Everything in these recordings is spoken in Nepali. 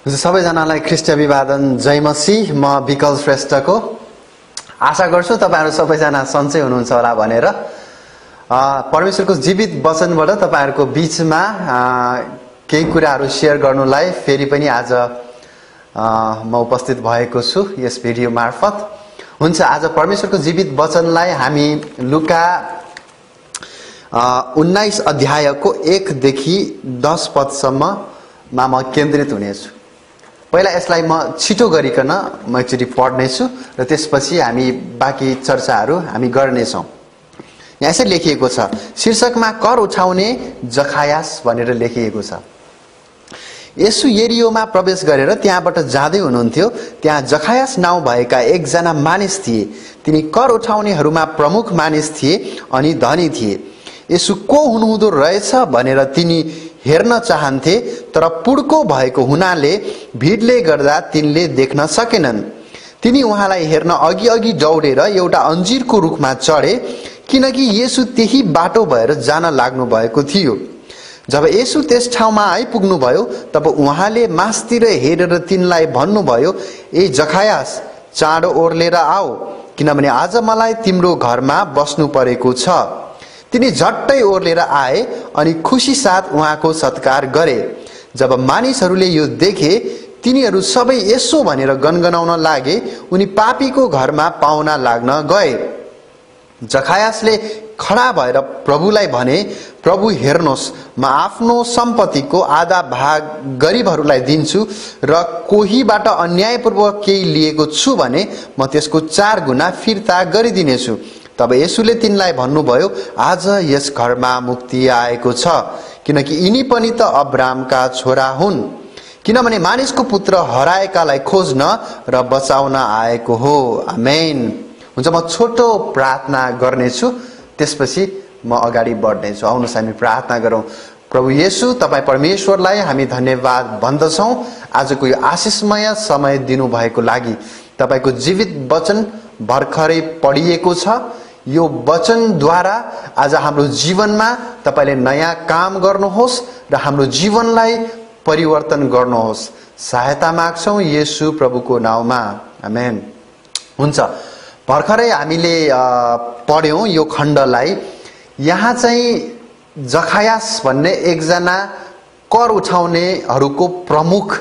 सबैजनालाई ख्रीष्ट अभिवादन जय मसीह। म विकल श्रेष्ठको आशा गर्छु तपाईहरु सबैजना सन्चै हुनुहुन्छ होला भनेर। परमेश्वरको जीवित वचनबाट तपाईहरुको बीचमा केही कुराहरु शेयर गर्नुलाई फेरि पनि आज म उपस्थित भएको छु यस भिडियो मार्फत। हुन्छ, आज परमेश्वरको जीवित वचनलाई हामी लुका 19 अध्यायको 1 देखि 10 पदसम्ममा म केन्द्रित हुनेछु। पहिला यसलाई म छिटो गरिकन म एकचोटि पढ्नेछु र त्यसपछि हामी बाँकी चर्चाहरू हामी गर्नेछौँ। यहाँ यसरी लेखिएको छ, शीर्षकमा कर उठाउने जखायास भनेर लेखिएको छ। येशू यरियोमा प्रवेश गरेर त्यहाँबाट जाँदै हुनुहुन्थ्यो। त्यहाँ जखायास नाउँ भएका एकजना मानिस थिए। तिनी कर उठाउनेहरूमा प्रमुख मानिस थिए अनि धनी थिए। येशू को हुनुहुँदो रहेछ भनेर तिनी हेर्न चाहन्थे, तर पुड्को भएको हुनाले भिडले गर्दा तिनले देख्न सकेनन्। तिनी उहाँलाई हेर्न अघि अघि दौडेर एउटा अन्जिरको रुखमा चढे, किनकि येशू त्यही बाटो भएर जान लाग्नु भएको थियो। जब येशू त्यस ठाउँमा आइपुग्नुभयो तब उहाँले मासतिर हेरेर तिनलाई भन्नुभयो, ए जखायास, चाँडो ओर्लेर आओ, किनभने आज मलाई तिम्रो घरमा बस्नु परेको छ। तिनी झट्टै ओर्लेर आए अनि खुसी साथ उहाँको सत्कार गरे। जब मानिसहरूले यो देखे तिनीहरू सबै यसो भनेर गनगनाउन लागे, उनी पापीको घरमा पाहुना लाग्न गए। जखायासले खडा भएर प्रभुलाई भने, प्रभु हेर्नुहोस्, म आफ्नो सम्पत्तिको आधा भाग गरिबहरूलाई दिन्छु र कोहीबाट अन्यायपूर्वक केही लिएको छु भने म त्यसको 4 गुणा फिर्ता गरिदिनेछु। तब येशूले तिनलाई भन्नुभयो, आज यस घरमा मुक्ति आएको छ, किनकि यिनी पनि त अब्राहमका छोरा हुन्। किनभने मानिसको पुत्र हराएकालाई खोज्न र बचाउन आएको हो। आमेन। हुन्छ, म छोटो प्रार्थना गर्नेछु, त्यसपछि म अगाडि बढ्नेछु। आउनुहोस् हामी प्रार्थना गरौँ। प्रभु येशू, तपाईँ परमेश्वरलाई हामी धन्यवाद भन्दछौँ आजको यो आशिषमय समय दिनुभएको लागि। तपाईँको जीवित वचन भर्खरै पढिएको छ। यो वचनद्वारा आज हाम्रो जीवनमा तपाईले नयाँ काम गर्नुहोस् र हाम्रो जीवनलाई परिवर्तन गर्नुहोस्। सहायता माग्छौँ येशू प्रभुको नाउँमा। आमेन। हुन्छ, भर्खरै हामीले पढ्यौँ यो खण्डलाई। यहाँ चाहिँ जखायास भन्ने एकजना कर उठाउनेहरूको प्रमुख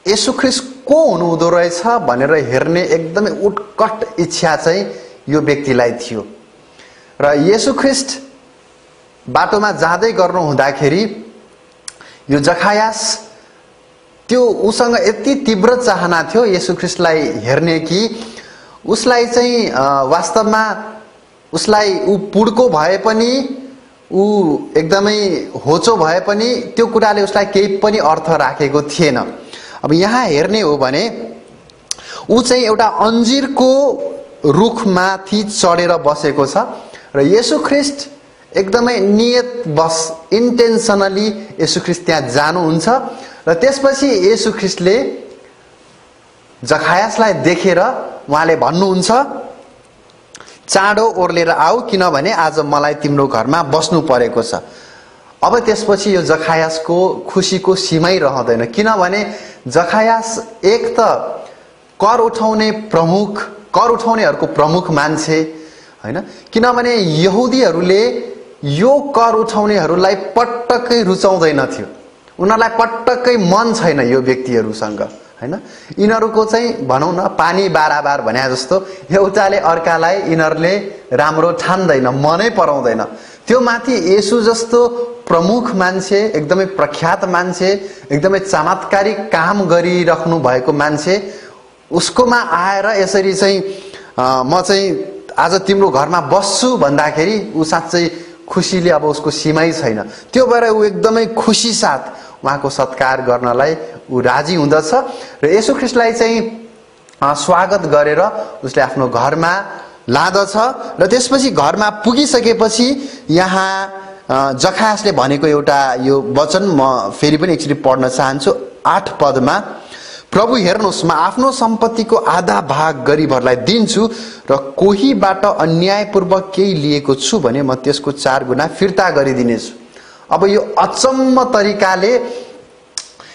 येशू ख्रीष्ट को हुनुहुँदो रहेछ भनेर हेर्ने एकदमै उत्कट इच्छा चाहिँ यो व्यक्तिलाई थियो। र येशू ख्रीष्ट बाटोमा जाँदै गर्नु हुँदाखेरि यो जखायास त्यो उसँग यति तीव्र चाहना थियो येशू ख्रीष्टलाई हेर्ने कि उसलाई चाहिँ वास्तवमा उसलाई ऊ पुड्को भए पनि, ऊ एकदमै होचो भए पनि त्यो कुराले उसलाई केही पनि अर्थ राखेको थिएन। अब यहाँ हेर्ने हो भने ऊ चाहिँ एउटा अन्जिरको रुखमाथि चढेर बसेको छ र येशू ख्रीष्ट एकदमै नियतवश इन्टेन्सनली येशू ख्रीष्ट त्यहाँ जानुहुन्छ र त्यसपछि येशू ख्रीष्टले जखायासलाई देखेर उहाँले भन्नुहुन्छ, चाँडो ओर्लेर आऊ, किनभने आज मलाई तिम्रो घरमा बस्नु परेको छ। अब त्यसपछि यो जखायासको खुसीको सीमै रहँदैन, किनभने जखायास एक त कर उठाउनेहरूको प्रमुख मान्छे हैन। किनभने यहुदीहरूले यो कर उठाउनेहरूलाई पटक्कै रुचाउँदैन थियो। उनीहरूलाई पटक्कै मन छैन यो व्यक्तिहरूसँग हैन। यिनीहरूको चाहिँ भनौँ न पानी बाराबार भने जस्तो एउटाले अर्कालाई यिनीहरूले राम्रो ठान्दैन, मनै पराउँदैन। त्यो माथि येशू जस्तो प्रमुख मान्छे, एकदमै प्रख्यात मान्छे, एकदमै चमत्कारिक काम गरिराख्नु भएको मान्छे उसकोमा आएर यसरी चाहिँ म चाहिँ आज तिम्रो घरमा बस्छु भन्दाखेरि ऊ साँच्चै खुसीले अब उसको सीमै छैन। त्यो भएर ऊ एकदमै खुसी साथ उहाँको सत्कार गर्नलाई ऊ राजी हुँदछ र येशू ख्रीष्टलाई चाहिँ स्वागत गरेर उसले आफ्नो घरमा लाँदछ। र त्यसपछि घरमा पुगिसकेपछि यहाँ जखायासले भनेको एउटा यो वचन म फेरि पनि एकचोटि पढ्न चाहन्छु। 8 पदमा, प्रभु हेर्नुहोस्, म आफ्नो सम्पत्तिको आधा भाग गरिबहरूलाई दिन्छु र कोहीबाट अन्यायपूर्वक केही लिएको छु भने म त्यसको 4 गुणा फिर्ता गरिदिनेछु। अब यो अचम्म तरिकाले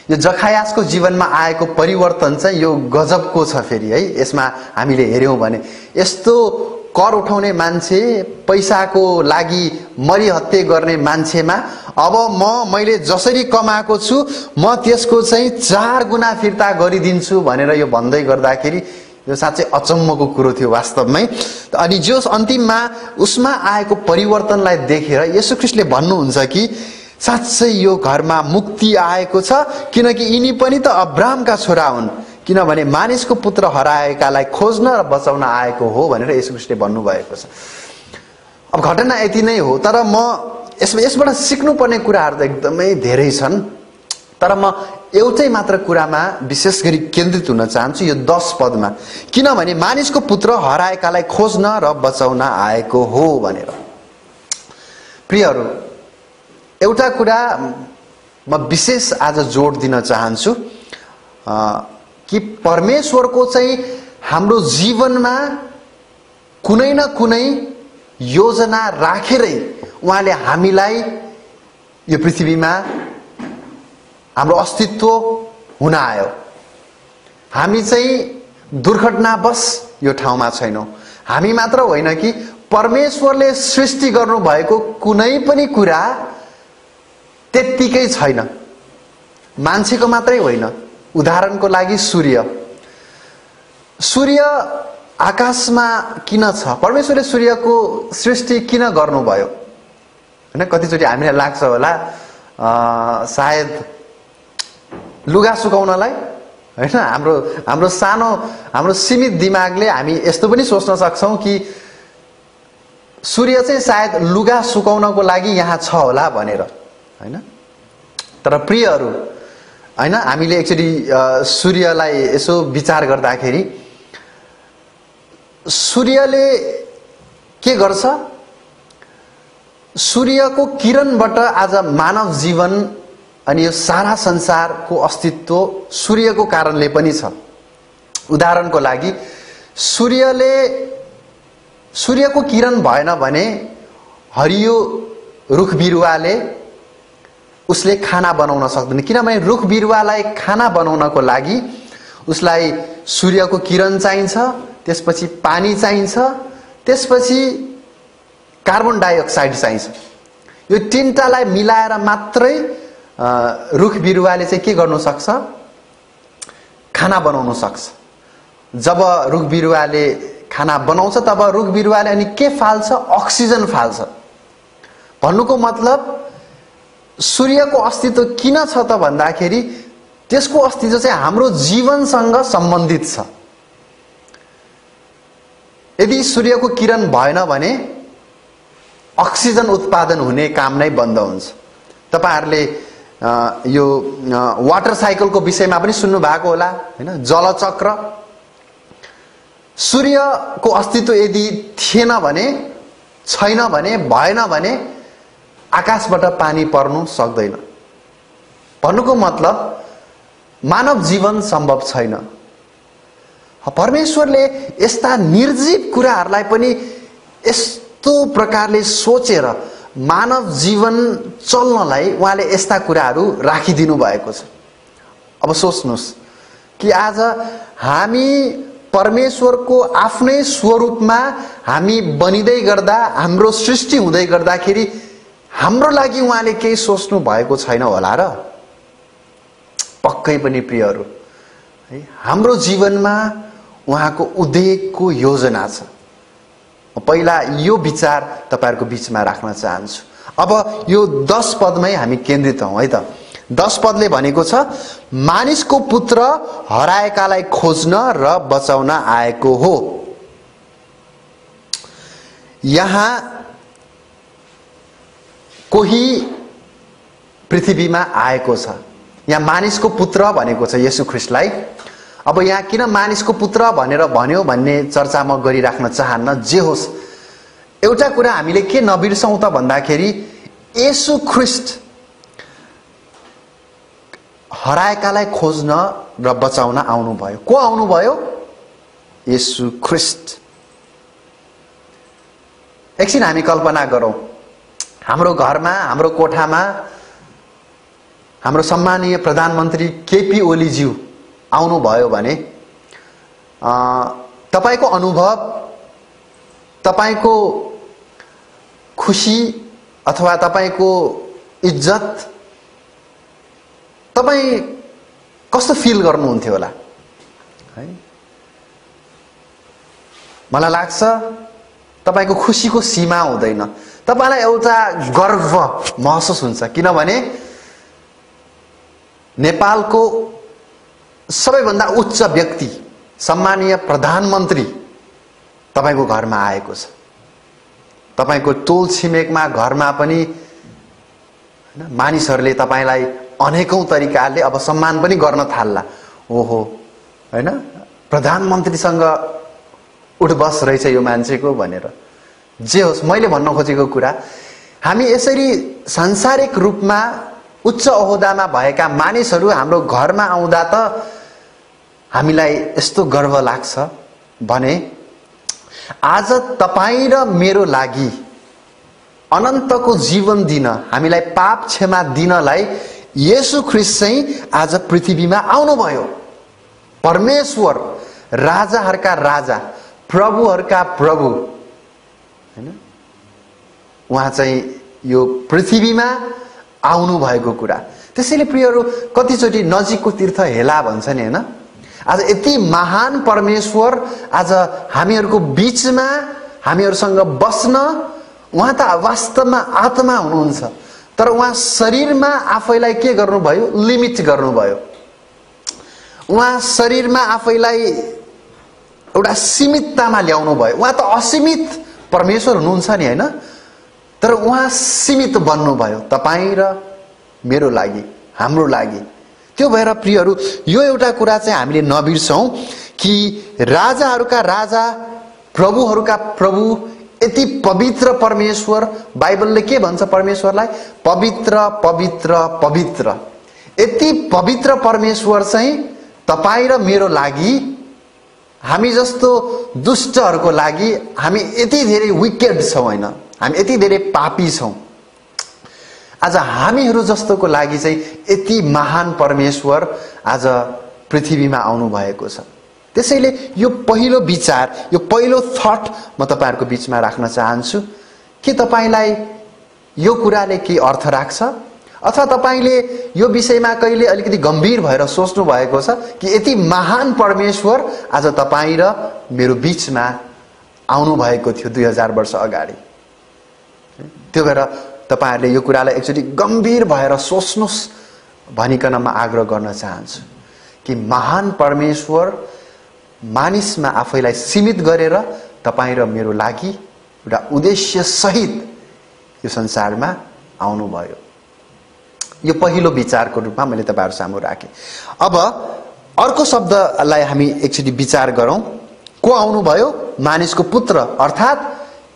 यो जखायासको जीवनमा आएको परिवर्तन चाहिँ यो गजबको छ फेरि है। यसमा हामीले हेर्यौं भने यस्तो कर उठाउने मान्छे, पैसाको लागि मरिहत्ते गर्ने मान्छेमा अब मैले जसरी कमाएको छु म त्यसको चाहिँ 4 गुना फिर्ता गरिदिन्छु भनेर यो भन्दै गर्दाखेरि यो साँच्चै अचम्मको कुरो थियो वास्तवमै। अनि जो अन्तिममा उसमा आएको परिवर्तनलाई देखेर येशू ख्रीष्टले भन्नुहुन्छ कि साँच्चै यो घरमा मुक्ति आएको छ, किनकि यिनी पनि त अब्राहमका छोरा हुन्, किनभने मानिसको पुत्र हराएकालाई खोज्न र बचाउन आएको हो भनेर येशू ख्रीष्टले भन्नुभएको छ। अब घटना यति नै हो, तर म यसबाट सिक्नुपर्ने कुराहरू त एकदमै धेरै छन्। तर म एउटै मात्र कुरामा विशेष गरी केन्द्रित हुन चाहन्छु, यो 10 पदमा, किनभने मानिसको पुत्र हराएकालाई खोज्न र बचाउन आएको हो भनेर। प्रियहरू, एउटा कुरा म विशेष आज जोड दिन चाहन्छु कि परमेश्वरको चाहिँ हाम्रो जीवनमा कुनै न कुनै योजना राखेरै उहाँले हामीलाई यो पृथ्वीमा हाम्रो अस्तित्व हुन आयो। हामी चाहिँ दुर्घटनावश यो ठाउँमा छैनौं। हामी मात्र होइन कि परमेश्वरले सृष्टि गर्नु भएको कुनै पनि कुरा त्यत्तिकै छैन। मान्छेको मात्रै होइन। उदाहरणको लागि सूर्य आकाशमा किन छ? परमेश्वरले सूर्यको सृष्टि किन गर्नुभयो? हैन, कतिचोटि हामीलाई लाग्छ होला सायद लुगा सुकाउनलाई, हैन। हाम्रो सीमित दिमागले हामी यस्तो पनि सोच्न सक्छौं कि सूर्य चाहिँ सायद लुगा सुकाउनको लागि यहाँ छ होला भनेर, हैन। तर प्रियहरू, हैन, हामीले एकचोटि सूर्यलाई यसो विचार गर्दाखेरि सूर्यले के गर्छ? सूर्यको किरणबाट आज मानव जीवन अनि यो सारा संसारको अस्तित्व सूर्यको कारणले पनि छ। उदाहरणको लागि सूर्यको किरण भएन भने हरियो रुख बिरुवाले उसले खाना बनाउन सक्दैन, किनभने रुख बिरुवालाई खाना बनाउनको लागि उसलाई सूर्यको किरण चाहिन्छ, त्यसपछि पानी चाहिन्छ, त्यसपछि कार्बन डाइअक्साइड चाहिन्छ। यो तीनटालाई मिलाएर मात्रै रुख बिरुवाले चाहिँ के गर्न सक्छ? खाना बनाउन सक्छ। जब रुख बिरुवाले खाना बनाउँछ तब रुख बिरुवाले अनि के फाल्छ? अक्सिजन फाल्छ। भन्नुको मतलब सूर्यको अस्तित्व किन छ त भन्दाखेरि त्यसको अस्तित्व चाहिँ हाम्रो जीवनसँग सम्बन्धित छ। यदि सूर्यको किरण भएन भने अक्सिजन उत्पादन हुने काम नै बन्द हुन्छ। तपाईहरुले यो वाटर साइकलको विषयमा पनि सुन्नु भएको होला, हैन? जलचक्र। सूर्यको अस्तित्व यदि थिएन भने, छैन भने, भएन भने आकाशबाट पानी पर्नु सक्दैन। भन्नुको मतलब मानव जीवन सम्भव छैन। परमेश्वरले यस्ता निर्जीव कुराहरूलाई पनि यस्तो प्रकारले सोचेर मानव जीवन चल्नलाई उहाँले यस्ता कुराहरू राखिदिनु भएको छ। अब सोच्नुस् कि आज हामी परमेश्वरको आफ्नै स्वरूपमा हामी बनिदै गर्दा, हाम्रो सृष्टि हुँदै गर्दाखेरि हाम्रो लागि उहाँले केही सोच्नु भएको छैन होला र? पक्कै पनि प्रियहरू, है, हाम्रो जीवनमा उहाँको उद्देश्यको योजना छ। पहिला यो विचार तपाईहरुको बीचमा राख्न चाहन्छु। अब यो 10 पदमै हामी केन्द्रित हौं है त। 10 पदले भनेको छ मानिसको पुत्र हराएकालाई खोज्न र बचाउन आएको हो। यहाँ कोही पृथ्वीमा आएको छ। यहाँ मानिसको पुत्र भनेको छ येशू ख्रीष्टलाई। अब यहाँ किन मानिसको पुत्र भनेर भन्यो भन्ने चर्चा म गरिराख्न चाहन्न। जे होस्, एउटा कुरा हामीले के नबिर्सौं त भन्दाखेरि येशू ख्रीष्ट हराएकालाई खोज्न र बचाउन आउनुभयो। को आउनुभयो? येशू ख्रीष्ट। एकछिन हामी कल्पना गरौं, हाम्रो घरमा, हाम्रो कोठामा हाम्रो सम्मानीय प्रधानमन्त्री केपी ओलीज्यू आउनुभयो भने तपाईको अनुभव, तपाईको खुशी अथवा तपाईको इज्जत तपाई कस्तो फिल गर्नुहुन्थ्यो होला है? मलाई लाग्छ तपाईको खुशीको सीमा हुँदैन। तपाईलाई एउटा गर्व महसुस हुन्छ, किनभने नेपालको सबैभन्दा उच्च व्यक्ति सम्मानीय प्रधानमन्त्री तपाईको घरमा आएको छ। तपाईको टोल छिमेकमा घरमा पनि मानिसहरूले तपाईलाई अनेकौं तरिकाले अब सम्मान पनि गर्न थाल्ला। ओहो हैन, प्रधानमन्त्रीसँग उठबस रहेछ यो मान्छेको भनेर। जे होस्, मैले भन्न खोजेको कुरा, हामी यसरी सांसारिक रूपमा उच्च ओहदामा भएका मानिसहरू हाम्रो घरमा आउँदा त हामीलाई यस्तो गर्व लाग्छ भने आज तपाईं र मेरो लागि अनन्तको जीवन दिन, हामीलाई पाप क्षमा दिनलाई येशू ख्रीष्ट चाहिँ आज पृथ्वीमा आउनुभयो। परमेश्वर, राजाहरूका राजा, प्रभुहरूका प्रभु हैन, उहाँ चाहिँ यो पृथ्वीमा आउनु भएको कुरा। त्यसैले प्रियहरू, कतिचोटि नजिकको तीर्थ हेला भन्छ नि हैन? आज यति महान परमेश्वर आज हामीहरूको बीचमा हामीहरूसँग बस्न, उहाँ त वास्तवमा आत्मा हुनुहुन्छ, तर उहाँ शरीरमा आफैलाई के गर्नुभयो? लिमिट गर्नुभयो। उहाँ शरीरमा आफैलाई एउटा सीमिततामा ल्याउनु भयो। उहाँ त असीमित परमेश्वर हुनुहुन्छ नि हैन, तर उहाँ सीमित बन्नुभयो तपाईं र मेरो लागि, हाम्रो लागि। त्यो भएर प्रियहरू, यो एउटा कुरा चाहिँ हामीले नबिर्सौं कि राजाहरूका राजा, प्रभुहरूका प्रभु, यति पवित्र परमेश्वर, बाइबलले के भन्छ परमेश्वरलाई? पवित्र पवित्र पवित्र। यति पवित्र परमेश्वर चाहिँ तपाईं र मेरो लागि, हामी जस्तो दुष्टहरूको लागि, हामी यति धेरै विकेड छौं हैन, हामी यति धेरै पापी छौं। आज हामीहरू जस्तोको लागि चाहिँ यति महान परमेश्वर आज पृथ्वीमा आउनु भएको छ। त्यसैले यो पहिलो विचार, यो पहिलो थट म तपाईहरुको बीचमा राख्न चाहन्छु। के तपाईलाई यो कुराले के अर्थ राख्छ? अथवा तपाईले यो विषयमा कहिले अलिकति गम्भीर भएर सोच्नु भएको छ कि यति महान परमेश्वर आज तपाई र मेरो बीचमा आउनु भएको थियो 2000 वर्ष अगाडि? त्यो भएर तपाईहरुले यो कुरालाई एकचोटी गम्भीर भएर सोच्नुस् भनिकन म आग्रह गर्न चाहन्छु कि महान परमेश्वर मानिसमा आफैलाई सीमित गरेर तपाई र मेरो लागि एउटा उद्देश्य सहित यो संसारमा आउनु भयो। यो पहिलो विचारको रूपमा मैले तपाईहरु सामु राखे। अब अर्को शब्दलाई हामी एकचोटी विचार गरौं। को आउनु भयो? मानिसको पुत्र अर्थात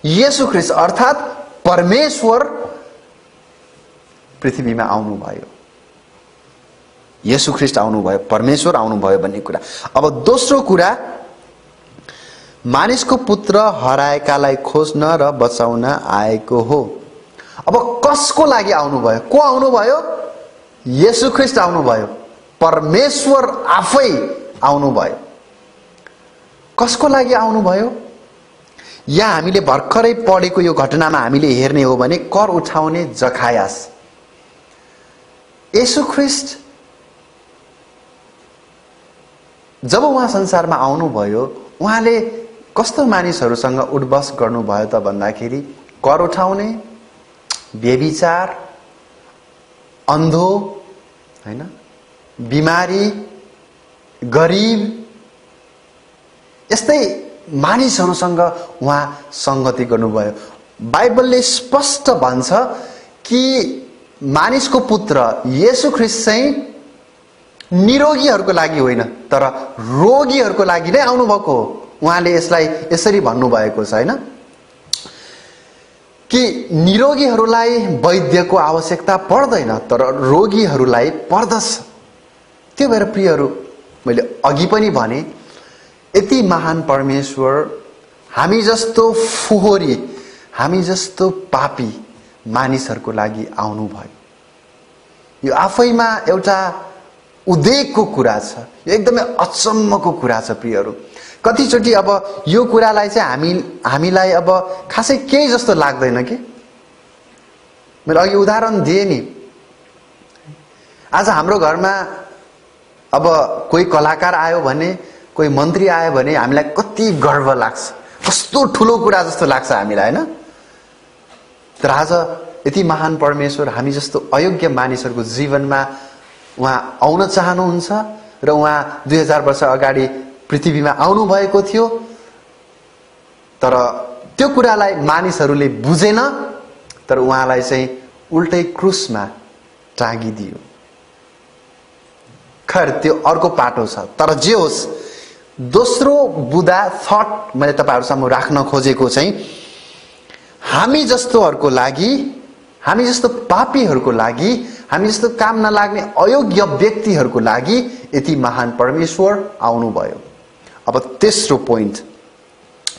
येशू ख्रीष्ट अर्थात परमेश्वर पृथ्वीमा आउनु भयो। येशू ख्रीष्ट आउनु भयो, परमेश्वर आउनु भयो भन्ने कुरा। अब दोस्रो कुरा, मानिसको पुत्र हराएकालाई खोज्न र बचाउन आएको हो। अब कसको लागि आउनु भयो? को आउनु भयो? येशू ख्रीष्ट आउनु भयो, परमेश्वर आफै आउनु भयो। कसको लागि आउनु भयो? यहाँ हामीले भर्खरै पढेको यो घटनामा हामीले हेर्ने हो भने कर उठाउने जखायास, येशू ख्रीष्ट जब उहाँ संसारमा आउनुभयो, उहाँले कस्तो मानिसहरूसँग उठबस गर्नुभयो त भन्दाखेरि कर उठाउने, व्यभिचार, अन्धो हैन, बिमारी, गरीब, यस्तै मानिसहरूसँग उहाँ संगति गर्नुभयो। बाइबलले स्पष्ट भन्छ कि मानिसको पुत्र येशू ख्रीष्ट चाहिँ निरोगीहरूको लागि होइन तर रोगीहरूको लागि नै आउनु भएको हो। उहाँले यसलाई यसरी भन्नुभएको छ हैन कि निरोगीहरूलाई वैद्यको आवश्यकता पर्दैन तर रोगीहरूलाई पर्दछ। त्यो भएर प्रियहरू, मैले अघि पनि भने यति महान परमेश्वर हामी जस्तो फोहोरी, हामी जस्तो पापी मानिसहरूको लागि आउनु भयो। यो आफैमा एउटा उद्वेगको कुरा छ, यो एकदमै अचम्मको कुरा छ प्रियहरू। कतिचोटि अब यो कुरालाई चाहिँ हामीलाई अब खासै केही जस्तो लाग्दैन कि। मैले अघि उदाहरण दिएँ नि, आज हाम्रो घरमा अब कोही कलाकार आयो भने, कोही मन्त्री आयो भने हामीलाई कति गर्व लाग्छ, कस्तो ठुलो कुरा जस्तो लाग्छ हामीलाई, हैन? तर आज यति महान परमेश्वर हामी जस्तो अयोग्य मानिसहरूको जीवनमा उहाँ आउन चाहनुहुन्छ र उहाँ 2000 वर्ष अगाडि पृथ्वीमा आउनु भएको थियो। तर त्यो कुरालाई मानिसहरूले बुझेन, तर उहाँलाई चाहिँ उल्टै क्रुसमा टाँगिदियो। खैर त्यो अर्को पाटो छ। तर जे होस्, दोस्रो बुदा थट मैले तपाईहरुसम्म राख्न खोजेको चाहिँ हामी जस्तोहरुको लागि, हामी जस्तो पापीहरुको लागि, हामी जस्तो काम नलाग्ने अयोग्य व्यक्तिहरुको लागि यति महान परमेश्वर आउनुभयो। अब तेस्रो पोइन्ट,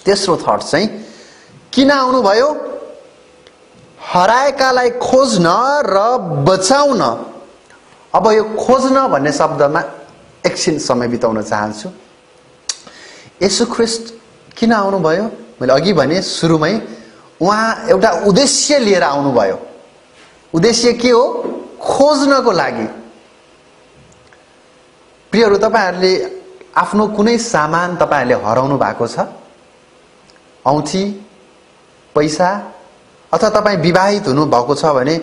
तेस्रो थट चाहिँ किन आउनुभयो? हराएकालाई खोज्न र बचाउन। अब यो खोज्न भन्ने शब्दमा एकछिन समय बिताउन चाहन्छु। येशू ख्रीष्ट किन आउनुभयो? मैले अघि भने सुरुमै उहाँ एउटा उद्देश्य लिएर आउनुभयो। उद्देश्य के हो? खोज्नको लागि। प्रियहरू, तपाईहरुले आफ्नो कुनै सामान तपाईहरुले हराउनु भएको छ? औँठी, पैसा, अथवा तपाई विवाहित हुनु भएको छ भने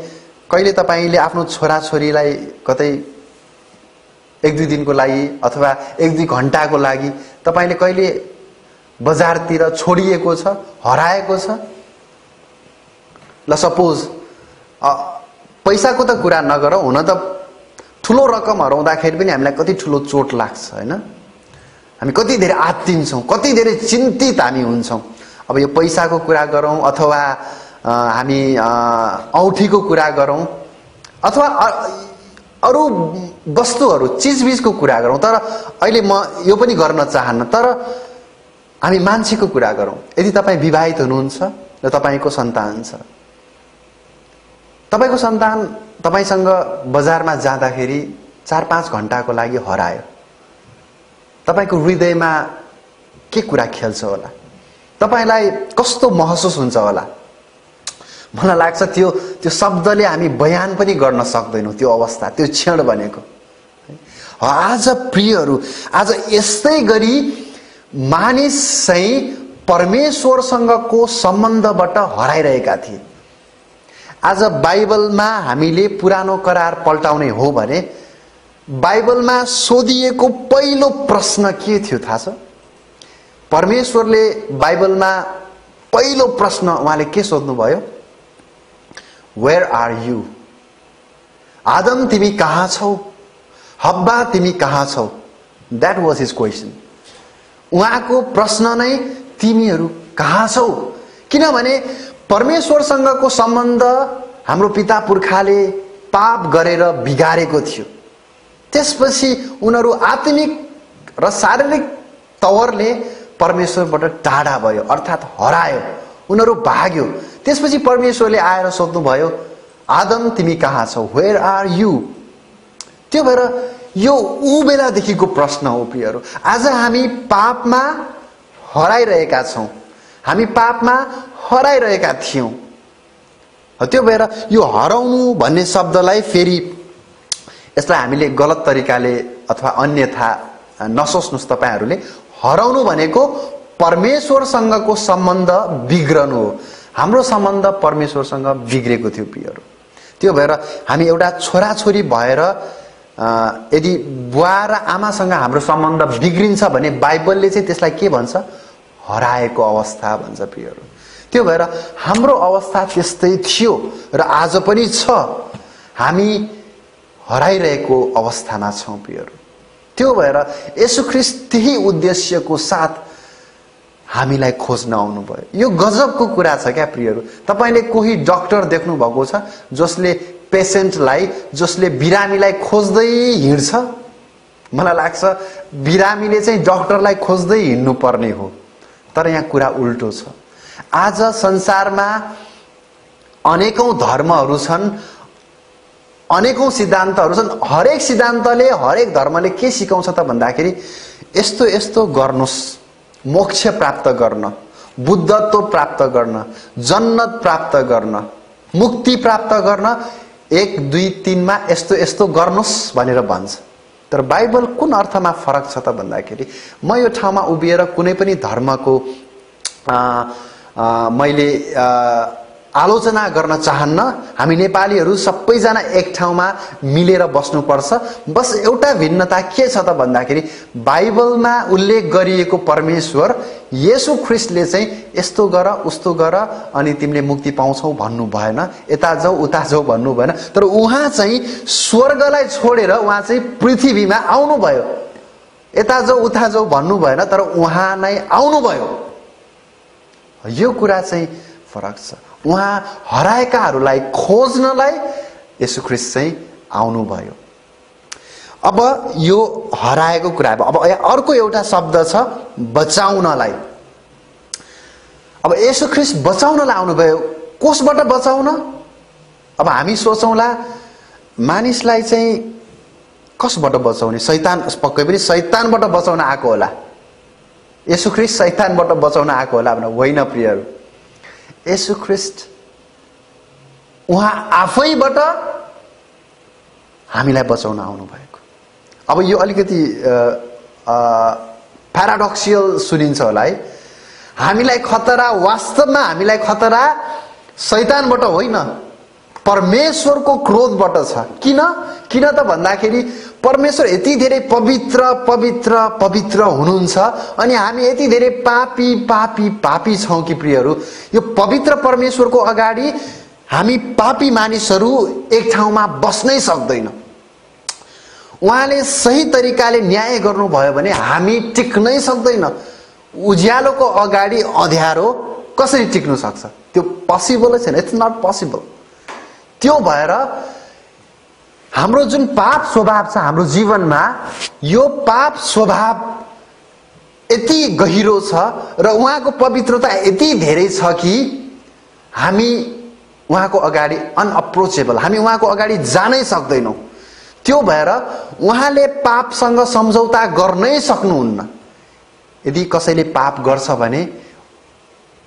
कहिले तपाईले आफ्नो छोराछोरीलाई कतै 1-2 दिनको लागि अथवा 1-2 घण्टाको लागि तपाईले कहिले बजारतिर छोडिएको छ, हराएको छ? ल सपोज पैसाको त कुरा नगरौँ, हुन त ठुलो रकम हराउँदाखेरि पनि हामीलाई कति ठुलो चोट लाग्छ, हैन? हामी कति धेरै आत्तिन्छौँ, कति धेरै चिन्तित हामी हुन्छौँ। अब यो पैसाको कुरा गरौँ अथवा हामी औँठीको कुरा गरौँ अथवा अरू वस्तुहरू, चिजबिजको कुरा गरौँ। तर अहिले म यो पनि गर्न चाहन्न, तर हामी मान्छेको कुरा गरौँ। यदि तपाईँ विवाहित हुनुहुन्छ र तपाईको सन्तान छ, तपाईको सन्तान तपाईसँग बजारमा जाँदाखेरि 4-5 घण्टाको लागि हरायो, तपाईको हृदयमा के कुरा खेल्छ होला? तपाईलाई कस्तो महसुस हुन्छ होला? मलाई लाग्छ त्यो शब्दले हामी बयान पनि गर्न सक्दैनौँ त्यो अवस्था, त्यो क्षण भनेको। आज प्रियहरू, आज यस्तै गरी मानिस चाहिँ परमेश्वरसँगको सम्बन्धबाट हराइरहेका थिए। आज बाइबलमा हामीले पुरानो करार पल्टाउने हो भने बाइबलमा सोधिएको पहिलो प्रश्न के थियो थाहा छ? परमेश्वरले बाइबलमा पहिलो प्रश्न उहाँले के सोध्नुभयो? Where are you? आदम तिमी कहाँ छौ? हब्बा तिमी कहाँ छौ? That was his question. उहाँको प्रश्न नै तिमीहरू कहाँ छौ? किनभने परमेश्वरसँगको सम्बन्ध हाम्रो पिता पुर्खाले पाप गरेर बिगारेको थियो। त्यसपछि उनीहरू आत्मिक र शारीरिक तवरले परमेश्वरबाट टाढा भयो, अर्थात् हरायो, उनीहरू भाग्यो। त्यसपछि परमेश्वरले आएर सोध्नुभयो, आदम तिमी कहाँ छौ? Where are you? त्यो भएर यो ऊ बेलादेखिको प्रश्न हो प्रियहरू। आज हामी पापमा हराइरहेका छौँ, हामी पापमा हराइरहेका थियौँ। त्यो भएर यो हराउनु भन्ने शब्दलाई फेरि यसलाई हामीले गलत तरिकाले अथवा अन्यथा नसोच्नुस् तपाईहरूले। हराउनु भनेको परमेश्वरसँगको सम्बन्ध बिग्रनु हो। हाम्रो सम्बन्ध परमेश्वरसँग बिग्रेको थियो प्रियहरू। त्यो भएर हामी एउटा छोराछोरी भएर यदि बुवा र आमासँग हाम्रो सम्बन्ध बिग्रिन्छ भने बाइबलले चाहिँ त्यसलाई के भन्छ? हराएको अवस्था भन्छ प्रियहरू। त्यो भएर हाम्रो अवस्था त्यस्तै थियो र आज पनि छ। हामी हराइरहेको अवस्थामा छौँ प्रियहरू। त्यो भएर येशू ख्रीष्ट त्यही उद्देश्यको साथ हामीलाई खोज्न आउनुभयो। यो गजबको कुरा छ क्या प्रियहरू। तपाईले कोही डाक्टर देख्नु भएको छ जसले पेसेन्टलाई, जसले बिरामीलाई खोज्दै हिँड्छ? मलाई लाग्छ बिरामीले चाहिँ डाक्टरलाई खोज्दै हिँड्नु पर्ने हो। तर यहाँ कुरा उल्टो छ। आज संसारमा अनेकौं धर्महरू छन्, अनेकौं सिद्धान्तहरू छन्। हरेक सिद्धान्तले हरेक धर्मले के सिकाउँछ त भन्दाखेरि यस्तो यस्तो गर्नुस् मोक्ष प्राप्त गर्न, बुद्धत्व प्राप्त गर्न, जन्नत प्राप्त गर्न, मुक्ति प्राप्त गर्न 1 2 3 मा यस्तो यस्तो गर्नुस् भनेर भन्छ। तर बाइबल कुन अर्थमा फरक छ त भन्दाखेरि म यो ठाउँमा उभिएर कुनै पनि धर्मको मैले आलोचना गर्न चाहन्न। हामी नेपालीहरू सबैजना एक ठाउँमा मिलेर बस्नुपर्छ। बस एउटा भिन्नता के छ त भन्दाखेरि बाइबलमा उल्लेख गरिएको परमेश्वर येशू ख्रीष्टले चाहिँ यस्तो गर उस्तो गर अनि तिमीले मुक्ति पाउँछौ भन्नु भएन, यता जाऊ उता जाऊ भन्नु भएन। तर उहाँ चाहिँ स्वर्गलाई छोडेर उहाँ चाहिँ पृथ्वीमा आउनुभयो। यता जाऊ उता जाऊ भन्नु भएन, तर उहाँ नै आउनुभयो। यो कुरा चाहिँ फरक छ। उहाँ हराएकाहरूलाई खोज्नलाई येशू ख्रीष्ट चाहिँ आउनुभयो। अब यो हराएको कुरा, अब अर्को एउटा शब्द छ बचाउनलाई। अब येशू ख्रीष्ट बचाउनलाई आउनुभयो। कसबाट बचाउन? अब हामी सोचौँला मानिसलाई चाहिँ कसबाट बचाउने? शैतान, पक्कै पनि शैतानबाट बचाउन आएको होला। येशू ख्रीष्ट शैतानबाट बचाउन आएको होला भनेर होइन प्रियहरू। येशू ख्रीष्ट उहाँ आफैबाट हामीलाई बचाउन आउनु भएको। अब यो अलिकति प्याराडक्सियल सुनिन्छ होला है। हामीलाई खतरा, वास्तवमा हामीलाई खतरा शैतानबाट होइन, परमेश्वरको क्रोधबाट छ। किन त भन्दाखेरि परमेश्वर यति धेरै पवित्र पवित्र पवित्र हुनुहुन्छ अनि हामी यति धेरै पापी पापी पापी छौं कि प्रियहरू, यो पवित्र परमेश्वरको अगाडि हामी पापी मानिसहरू एक ठाउँमा बस्नै सक्दैन। उहाँले सही तरिकाले न्याय गर्नुभयो भने हामी टिक्नै सक्दैन। उज्यालोको अगाडि अँध्यारो कसरी टिक्न सक्छ? त्यो पोसिबलै छैन। It's not possible. त्यो भएर हाम्रो जुन पाप स्वभाव छ हाम्रो जीवनमा, यो पाप स्वभाव यति गहिरो छ र उहाँको पवित्रता यति धेरै छ कि हामी उहाँको अगाडि अनअप्रोचेबल, हामी उहाँको अगाडि जानै सक्दैनौं। त्यो भएर उहाँले पापसँग सम्झौता गर्नै सक्नुहुन्न। यदि कसैले पाप गर्छ भने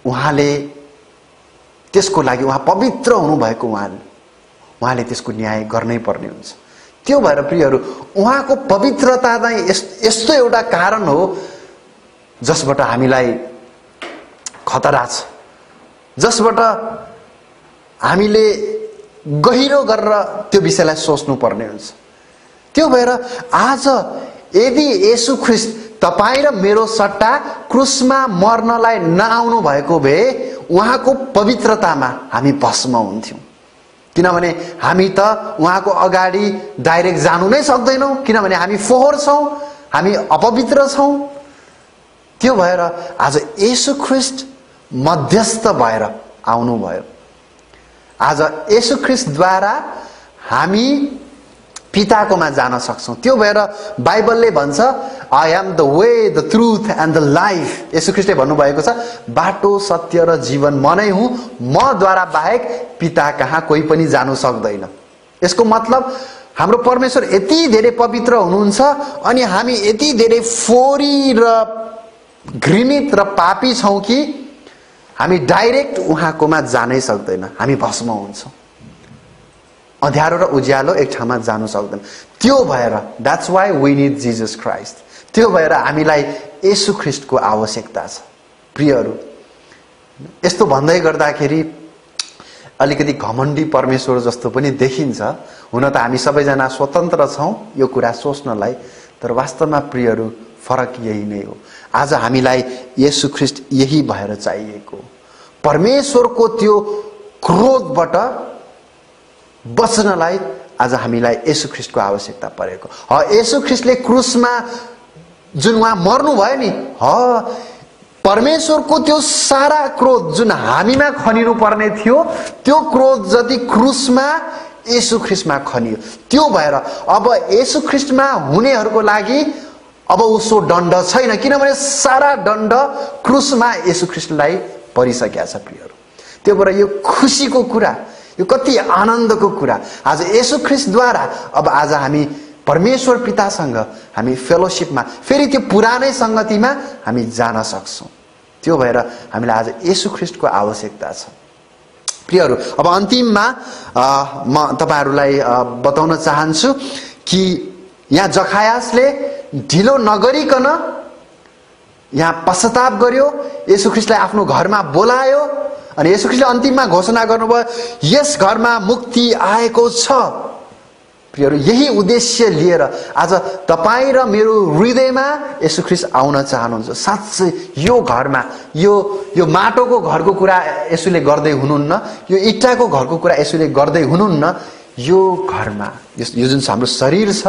उहाँले त्यसको लागि, उहाँ पवित्र हुनुभएको उहाँले त्यसको न्याय गर्नै पर्ने हुन्छ। त्यो भएर प्रियहरू, उहाँको पवित्रता चाहिँ यस्तो एउटा कारण हो जसबाट हामीलाई खतरा छ, जसबाट हामीले गहिरो गरेर त्यो विषयलाई सोच्नु पर्ने हुन्छ। त्यो भएर आज यदि येशू ख्रीष्ट तपाईं र मेरो सट्टा क्रुसमा मर्नलाई नआउनु भएको भए उहाँको पवित्रतामा हामी भस्म हुन्थ्यौं। किनभने हामी त उहाँको अगाडि डाइरेक्ट जानु नै सक्दैनौं, किनभने हामी फोहोर छौं, हामी अपवित्र छौं। त्यो भएर आज येशू ख्रीष्ट मध्यस्थ भएर आउनुभयो। आज येशू ख्रीष्टद्वारा हामी पिताकोमा जान सक्छौं। त्यो भएर बाइबलले भन्छ I am the way the truth and the life. Yeshu ख्रीष्टले भन्नुभएको छ बाटो सत्य र जीवन म नै हुँ, मद्वारा बाहेक पिता कहाँ कोही पनि जानु सक्दैन। यसको मतलब हाम्रो परमेश्वर यति धेरै पवित्र हुनुहुन्छ अनि हामी यति धेरै फोरी र घृणित र पापी छौं कि हामी डाइरेक्ट उहाँकोमा जानै सक्दैन, हामी भस्म हुन्छौं। अँध्यारो र उज्यालो एक ठाउँमा जानु सक्दैन। त्यो भएर that's why we need Jesus Christ. त्यो भएर हामीलाई येशू ख्रीष्टको आवश्यकता छ। प्रियहरू, यस्तो भन्दै गर्दाखेरि अलिकति घमण्डी परमेश्वर जस्तो पनि देखिन्छ। हुन त हामी सबैजना स्वतन्त्र छौं यो कुरा सोच्नलाई, तर वास्तवमा प्रियहरू फरक यही नै हो। आज हामीलाई येशू ख्रीष्ट यही भएर चाहिएको। परमेश्वरको त्यो क्रोधबाट बच्नलाई आज हामीलाई येशू ख्रीष्टको आवश्यकता परेको। येशू ख्रीष्टले क्रुसमा जुन उहाँ मर्नु भयो नि, परमेश्वरको त्यो सारा क्रोध जुन हामीमा खनिनु पर्ने थियो, त्यो क्रोध जति क्रुसमा येशू ख्रीष्टमा खनियो। त्यो भएर अब येशू ख्रीष्टमा हुनेहरूको लागि अब उसो दण्ड छैन, किनभने सारा दण्ड क्रुसमा येशू ख्रीष्टलाई परिसकेको छ। प्रियहरू, त्यो भएर यो खुसीको कुरा, यो कति आनन्दको कुरा। आज येशू ख्रीष्टद्वारा अब आज हामी परमेश्वर पितासँग हामी फेलोशिपमा फेरि त्यो पुरानै संगतिमा हामी जान सक्छौं। त्यो भएर हामीलाई आज येशू ख्रीष्टको आवश्यकता छ। प्रियहरू, अब अन्तिममा म तपाईहरुलाई बताउन चाहन्छु कि यहाँ जखायासले ढिलो नगरिकन यहाँ पश्चाताप गर्यो, येशू ख्रीष्टलाई आफ्नो घरमा बोलायो अनि येशू ख्रीष्टले अन्तिममा घोषणा गर्नुभयो यस घरमा मुक्ति आएको छ। प्रियहरू, यही उद्देश्य लिएर आज तपाई र मेरो हृदयमा येशू ख्रीष्ट आउन चाहनुहुन्छ। साच्चै यो घरमा यो माटोको घरको कुरा येशूले गर्दै हुनुहुन्न, यो इट्टाको घरको कुरा येशूले गर्दै हुनुहुन्न। यो घरमा यो जुन हाम्रो शरीर छ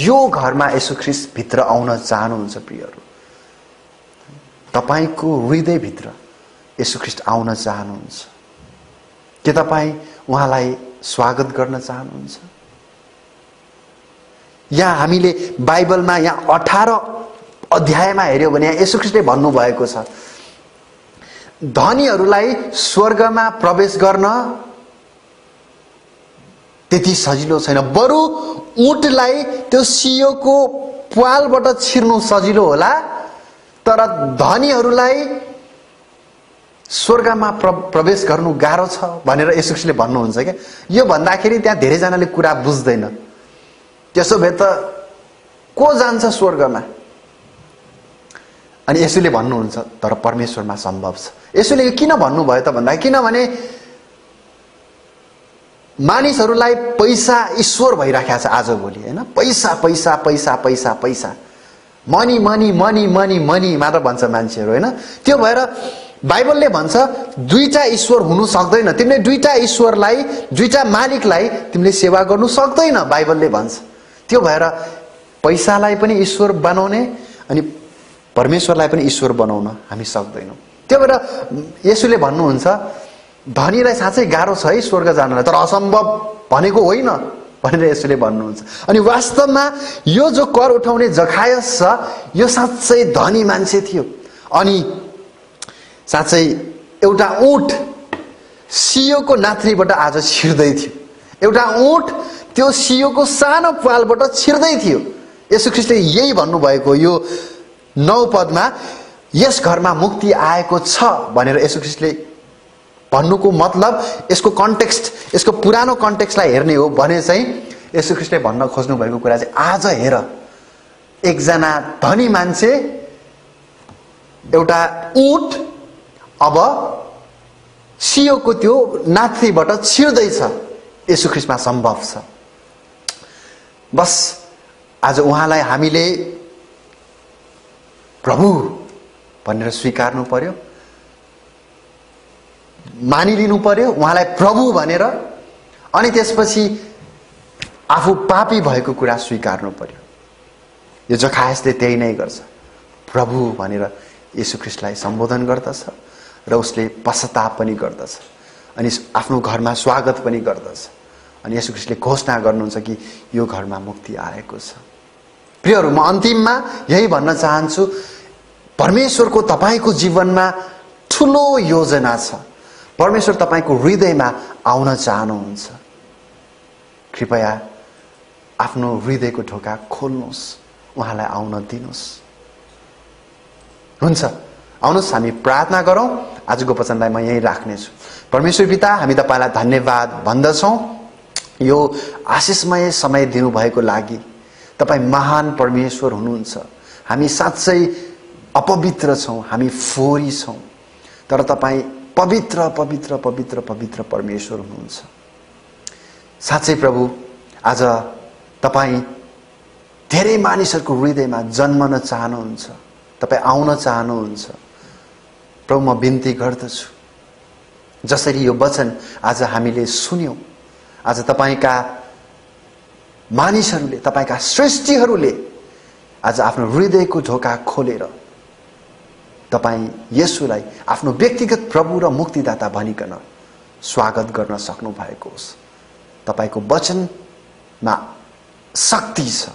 यो घरमा येशू ख्रीष्ट भित्र आउन चाहनुहुन्छ। प्रियहरू, तपाईको हृदयभित्र येशू ख्रीष्ट आउन चाहनुहुन्छ। के तपाई उहाँलाई स्वागत गर्न चाहनुहुन्छ? यहाँ हामीले बाइबलमा यहाँ 18 अध्यायमा हेर्यो भने येशू ख्रीष्टले भन्नुभएको छ धनीहरूलाई स्वर्गमा प्रवेश गर्न त्यति सजिलो छैन, बरु ऊँटलाई त्यो सियोको प्वालबाट छिर्नु सजिलो होला, तर धनीहरूलाई स्वर्गमा प्रवेश गर्नु गाह्रो छ भनेर येशू ख्रीष्टले भन्नुहुन्छ के। यो भन्दाखेरि त्यहाँ धेरैजनाले कुरा बुझ्दैन। त्यसो भए त को जान्छ स्वर्गमा? अनि येशूले भन्नुहुन्छ तर परमेश्वरमा सम्भव छ। येशूले यो किन भन्नुभयो त भन्दा किनभने मानिसहरूलाई पैसा ईश्वर भइराखेको छ आजभोलि, हैन? पैसा पैसा पैसा पैसा पैसा, money money money money money मात्र भन्छ मान्छेहरू, हैन? त्यो भएर बाइबलले भन्छ दुईटा ईश्वर हुनु सक्दैन। तिमीले दुईटा ईश्वरलाई, दुईटा मालिकलाई तिमीले सेवा गर्नु सक्दैन, बाइबलले भन्छ। त्यो भएर पैसालाई पनि ईश्वर बनाउने अनि परमेश्वरलाई पनि ईश्वर बनाउन हामी सक्दैनौँ। त्यो भएर येशूले भन्नुहुन्छ धनीलाई साँच्चै गाह्रो छ है स्वर्ग जानलाई, तर असम्भव भनेको होइन भनेर येशूले भन्नुहुन्छ। अनि वास्तवमा यो जो कर उठाउने जखायस छ यो साँच्चै धनी मान्छे थियो। अनि साँच्चै एउटा ऊँट सियोको नाथ्रीबाट आज छिर्दै थियो। एउटा ऊँट त्यो सियोको सानो प्वालबाट छिर्दै थियो। येशू ख्रीष्टले यही भन्नुभएको यो 9 पदमा यस घरमा मुक्ति आएको छ भनेर येशू ख्रीष्टले भन्नुको मतलब यसको कन्टेक्स्ट, यसको पुरानो कन्टेक्स्टलाई हेर्ने हो भने चाहिँ येशू ख्रीष्टले भन्न खोज्नु भएको कुरा चाहिँ आज हेर एकजना धनी मान्छे एउटा ऊँट अब सियोको त्यो नाथ्रीबाट छिर्दैछ। येशू ख्रीष्टमा सम्भव छ। बस आज उहाँलाई हामीले प्रभु भनेर स्वीकार्नु पर्यो, मानिलिनु पर्यो उहाँलाई प्रभु भनेर। अनि त्यसपछि आफू पापी भएको कुरा स्वीकार्नु पर्यो। यो जखायसले त्यही नै गर्छ, प्रभु भनेर येशू ख्रीष्टलाई सम्बोधन गर्दछ र उसले पश्चाताप पनि गर्दछ अनि आफ्नो घरमा स्वागत पनि गर्दछ। अनि येशू ख्रीष्टले घोषणा गर्नुहुन्छ कि यो घरमा मुक्ति आएको छ। प्रियहरू, म अन्तिममा यही भन्न चाहन्छु परमेश्वरको तपाईको जीवनमा ठुलो योजना छ। परमेश्वर तपाईको हृदयमा आउन चाहनुहुन्छ। कृपया आफ्नो हृदयको ढोका खोल्नुहोस्, उहाँलाई आउन दिनुहोस्। हुन्छ, आउनुहोस् हामी प्रार्थना गरौँ। आजको वचनलाई म यही राख्नेछु। परमेश्वर पिता, हामी तपाईलाई धन्यवाद भन्दछौँ यो आशिषमय समय दिनुभएको लागि। तपाई महान परमेश्वर हुनुहुन्छ। हामी साँच्चै अपवित्र छौँ, हामी फोहोरी छौँ, तर तपाई पवित्र पवित्र पवित्र पवित्र परमेश्वर हुनुहुन्छ। साँच्चै प्रभु, आज तपाई धेरै मानिसहरूको हृदयमा जन्मन चाहनुहुन्छ, तपाई आउन चाहनुहुन्छ। प्रभु, म बिन्ती गर्दछु जसरी यो वचन आज हामीले सुन्यौं, आज तपाईका मानिसहरूले, तपाईका सृष्टिहरूले आज आफ्नो हृदयको ढोका खोलेर तपाई येशूलाई आफ्नो व्यक्तिगत प्रभु र मुक्तिदाता भनिकन स्वागत गर्न सक्नु भएको होस्। तपाईको वचनमा शक्ति छ,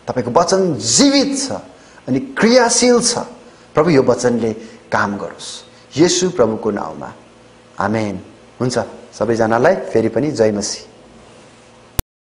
तपाईको वचन जीवित छ अनि क्रियाशील छ। प्रभु, यो वचनले काम गरोस्। येशू प्रभुको नाममा आमेन। हुन्छ। सबैजनालाई फेरि पनि जय मसी।